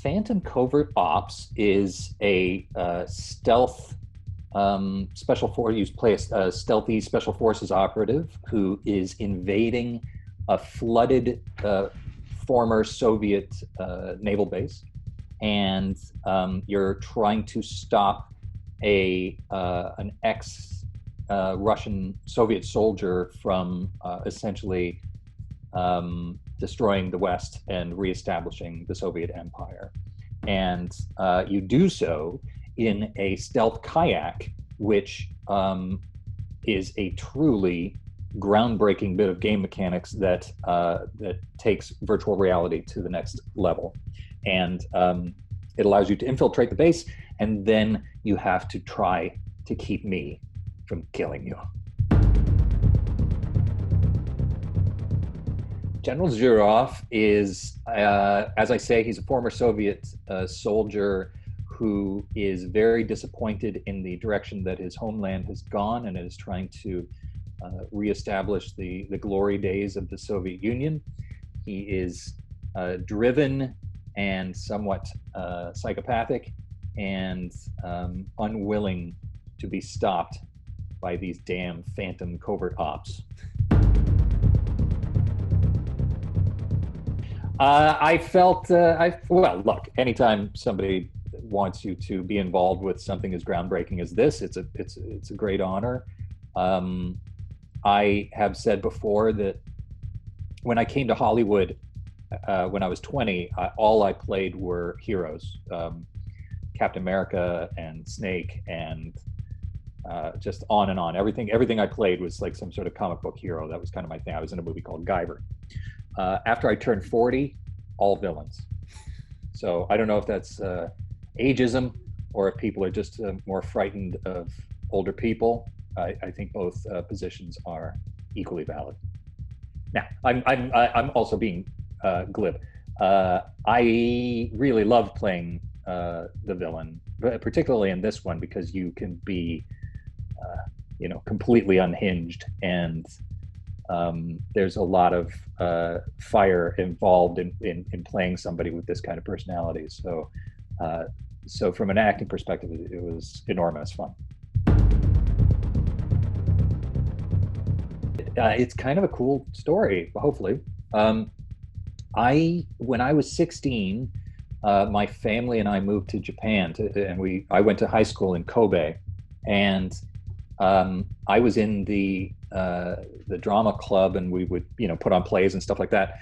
Phantom Covert Ops is a stealth special force. You play a stealthy special forces operative who is invading a flooded former Soviet naval base, and you're trying to stop an ex Russian Soviet soldier from essentially destroying the West and reestablishing the Soviet Empire. And you do so in a stealth kayak, which is a truly groundbreaking bit of game mechanics that takes virtual reality to the next level. And it allows you to infiltrate the base, and then you have to try to keep me from killing you. General Zhurov is, as I say, he's a former Soviet soldier who is very disappointed in the direction that his homeland has gone, and is trying to reestablish the glory days of the Soviet Union. He is driven and somewhat psychopathic, and unwilling to be stopped by these damn phantom covert ops. I felt, well, look, anytime somebody wants you to be involved with something as groundbreaking as this, it's a great honor. I have said before that when I came to Hollywood, when I was 20, all I played were heroes, Captain America and Snake, and just on and on. Everything I played was like some sort of comic book hero. That was kind of my thing. I was in a movie called Guyver. After I turned 40, all villains. So I don't know if that's ageism or if people are just more frightened of older people. I think both positions are equally valid. Now, I'm also being glib. I really love playing the villain, particularly in this one, because you can be, completely unhinged, and there's a lot of fire involved in playing somebody with this kind of personality. So from an acting perspective, it was enormous fun. It's kind of a cool story, hopefully. When I was 16, my family and I moved to Japan, I went to high school in Kobe, and I was in the drama club, and we would, put on plays and stuff like that.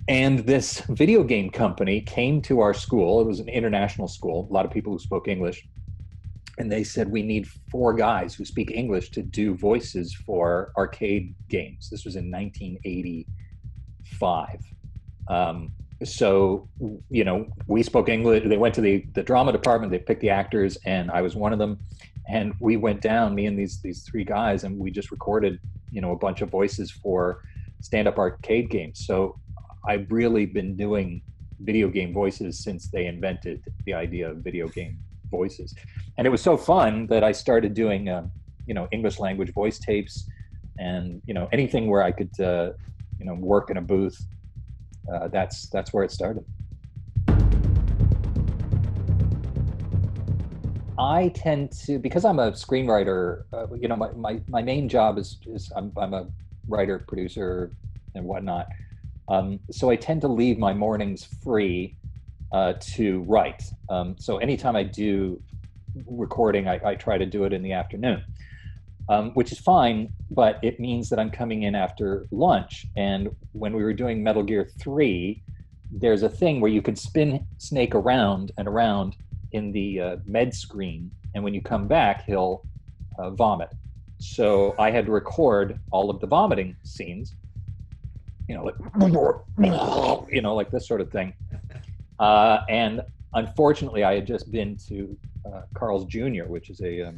And this video game company came to our school. It was an international school, a lot of people who spoke English. And they said, we need 4 guys who speak English to do voices for arcade games. This was in 1985. So, we spoke English. They went to the drama department, they picked the actors, and I was one of them. And we went down, me and these 3 guys, and we just recorded, a bunch of voices for stand-up arcade games. So I've really been doing video game voices since they invented the idea of video game voices. And it was so fun that I started doing, English language voice tapes, and, anything where I could, work in a booth. That's where it started. I tend to, because I'm a screenwriter, my main job is I'm a writer, producer, and whatnot. So I tend to leave my mornings free to write. So anytime I do recording, I try to do it in the afternoon, which is fine, but it means that I'm coming in after lunch. And when we were doing Metal Gear 3, there's a thing where you could spin Snake around and around in the med screen, and when you come back, he'll vomit. So I had to record all of the vomiting scenes, like this sort of thing. And unfortunately, I had just been to Carl's Jr., which is a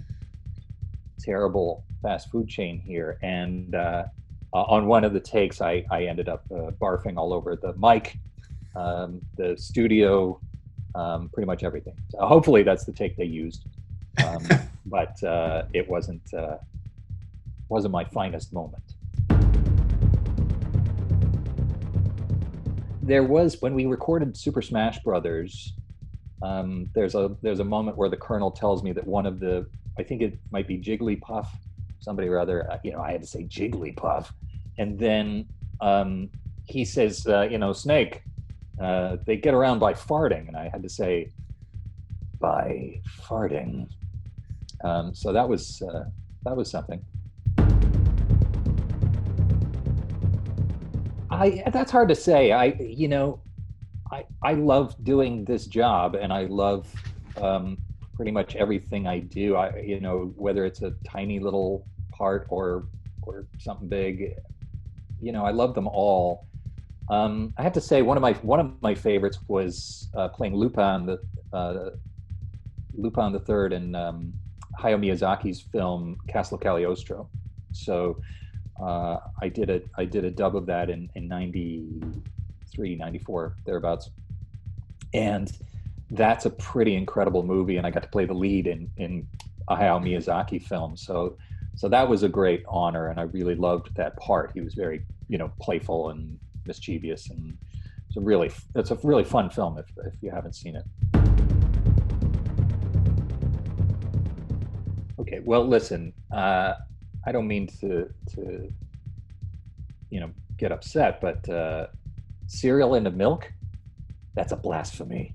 terrible fast food chain here, and on one of the takes, I ended up barfing all over the mic, the studio, pretty much everything. So hopefully that's the take they used, but it wasn't my finest moment. there was, when we recorded Super Smash Brothers, there's a moment where the Colonel tells me that one of the, I think it might be Jigglypuff, somebody or other, I had to say Jigglypuff, and then he says, Snake, they get around by farting, and I had to say, by farting. So that was something. That's hard to say. I love doing this job, and I love pretty much everything I do. Whether it's a tiny little part or something big, I love them all. I have to say one of my favorites was playing Lupin the Third in Hayao Miyazaki's film Castle Cagliostro. So I did a dub of that in 93, 94, thereabouts. And that's a pretty incredible movie, and I got to play the lead in a Hayao Miyazaki film. So that was a great honor, and I really loved that part. He was very, playful and mischievous, and it's a really fun film if you haven't seen it. Okay, well, listen, I don't mean to get upset, but cereal into milk, that's a blasphemy.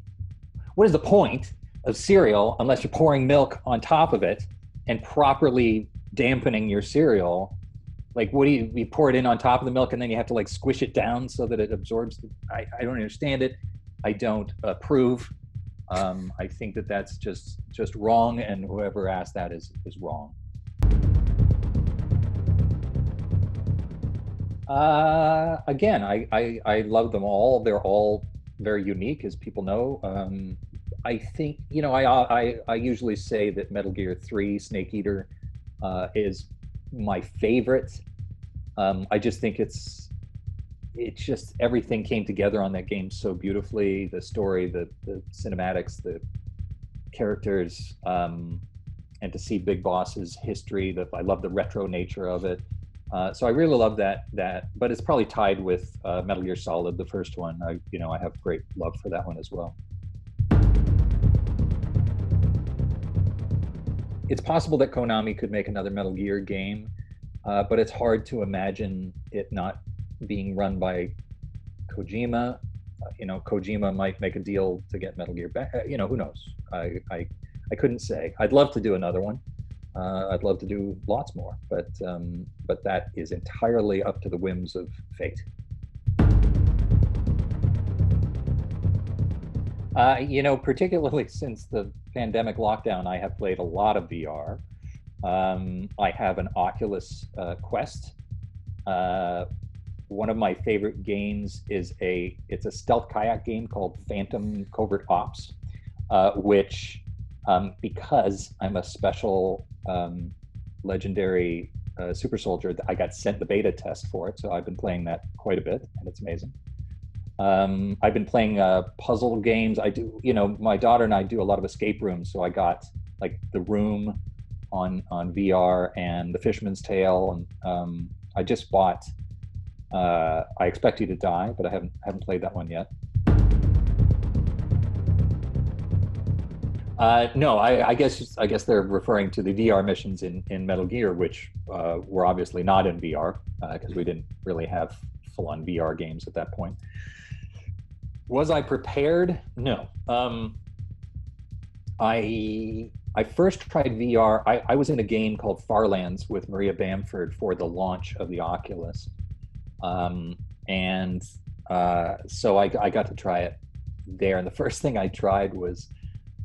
What is the point of cereal unless you're pouring milk on top of it and properly dampening your cereal? Like, what do you pour it in on top of the milk and then you have to like squish it down so that it absorbs? I don't understand it. I don't approve. I think that's just wrong, and whoever asked that is wrong. Again, I love them all. They're all very unique, as people know. I think, I usually say that Metal Gear 3 Snake Eater is my favorite. I just think it's just, everything came together on that game so beautifully. The story, the cinematics, the characters, and to see Big Boss's history. I love the retro nature of it. So I really love that, but it's probably tied with Metal Gear Solid, the first one. I have great love for that one as well. It's possible that Konami could make another Metal Gear game, but it's hard to imagine it not being run by Kojima. Kojima might make a deal to get Metal Gear back. Who knows? I couldn't say. I'd love to do another one. I'd love to do lots more, but that is entirely up to the whims of fate. Particularly since the pandemic lockdown, I have played a lot of VR. I have an Oculus Quest. One of my favorite games is it's a stealth kayak game called Phantom Covert Ops, which, because I'm a special legendary super soldier, I got sent the beta test for it, so I've been playing that quite a bit, and it's amazing. I've been playing puzzle games. I do, my daughter and I do a lot of escape rooms, so I got like The Room on VR and The Fisherman's Tale, and I just bought I Expect You to Die, but I haven't played that one yet. No, I guess they're referring to the VR missions in Metal Gear, which were obviously not in VR because we didn't really have full-on VR games at that point. Was I prepared? No. I first tried VR. I was in a game called Farlands with Maria Bamford for the launch of the Oculus, and so I got to try it there. And the first thing I tried was,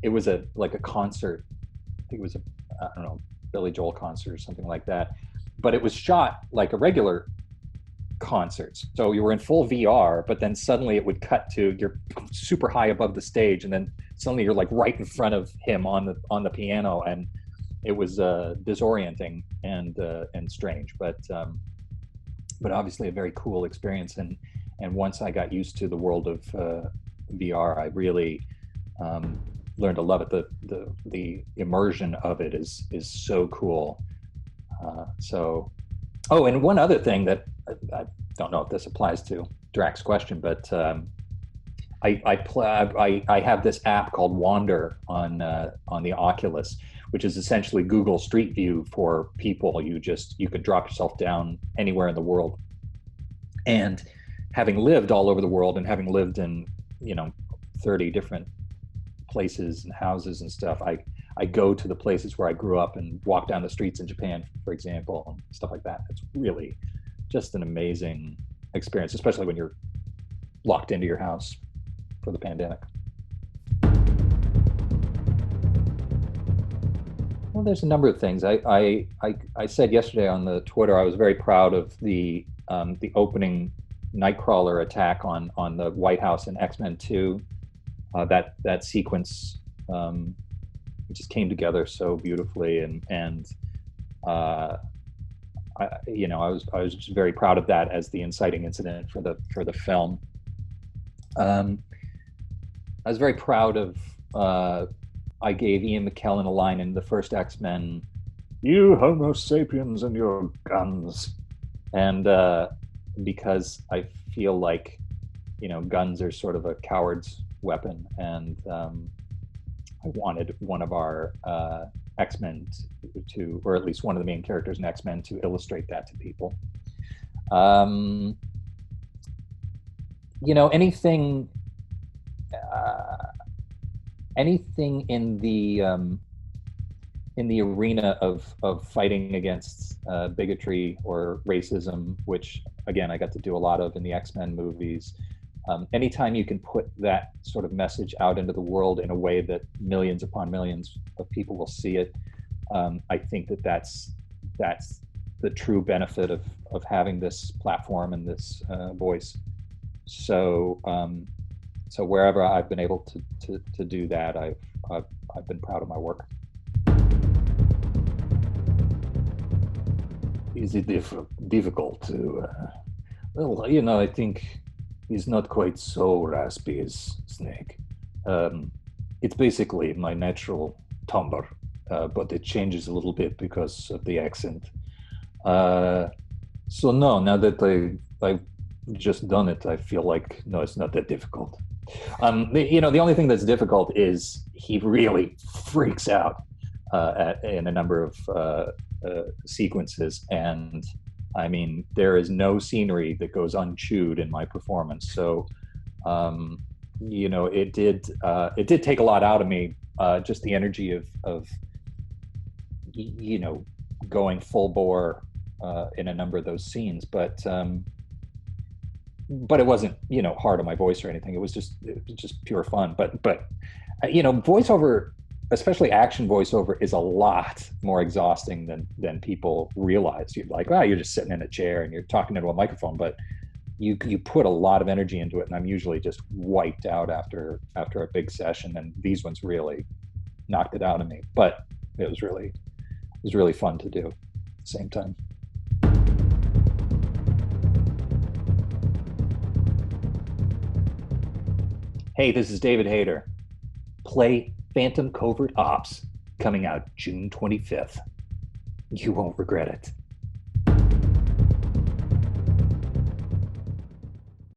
it was like a concert. I think it was I don't know, Billy Joel concert or something like that. But it was shot like a regular concert. So you were in full VR, but then suddenly it would cut to, you're super high above the stage, and then suddenly you're like right in front of him on the piano, and it was disorienting and strange, but obviously a very cool experience. And once I got used to the world of VR, I really learned to love it. The immersion of it is so cool. Oh, and one other thing that I don't know if this applies to Drax's question, but I have this app called Wander on the Oculus, which is essentially Google Street View for people. You could drop yourself down anywhere in the world, and having lived all over the world and having lived in 30 different places and houses and stuff, I go to the places where I grew up and walk down the streets in Japan, for example, and stuff like that. It's really just an amazing experience, especially when you're locked into your house for the pandemic. Well, there's a number of things. I said yesterday on the Twitter I was very proud of the opening Nightcrawler attack on the White House in X-Men 2. That sequence just came together so beautifully, and I was just very proud of that as the inciting incident for the film. I was very proud of. I gave Ian McKellen a line in the first X-Men, "You Homo sapiens and your guns," and because I feel like guns are sort of a coward's weapon, and I wanted one of our X-Men to, or at least one of the main characters in X-Men, to illustrate that to people. Anything in the arena of fighting against bigotry or racism, which again I got to do a lot of in the X-Men movies. Anytime you can put that sort of message out into the world in a way that millions upon millions of people will see it, I think that's the true benefit of having this platform and this voice. So wherever I've been able to do that, I've been proud of my work. Is it difficult to? Well, I think he's not quite so raspy as Snake. It's basically my natural timbre, but it changes a little bit because of the accent. So no, now that I've just done it, I feel like no, it's not that difficult. The only thing that's difficult is he really freaks out in a number of sequences, and I mean, there is no scenery that goes unchewed in my performance. So, it did take a lot out of me, just the energy of going full bore in a number of those scenes. But it wasn't, hard on my voice or anything. It was just pure fun. But voiceover, especially action voiceover, is a lot more exhausting than people realize. You're like, wow, you're just sitting in a chair and you're talking into a microphone, but you put a lot of energy into it, and I'm usually just wiped out after a big session. And these ones really knocked it out of me. But it was really fun to do at the same time. Hey, this is David Hayter. Play Phantom Covert Ops, coming out June 25th. You won't regret it.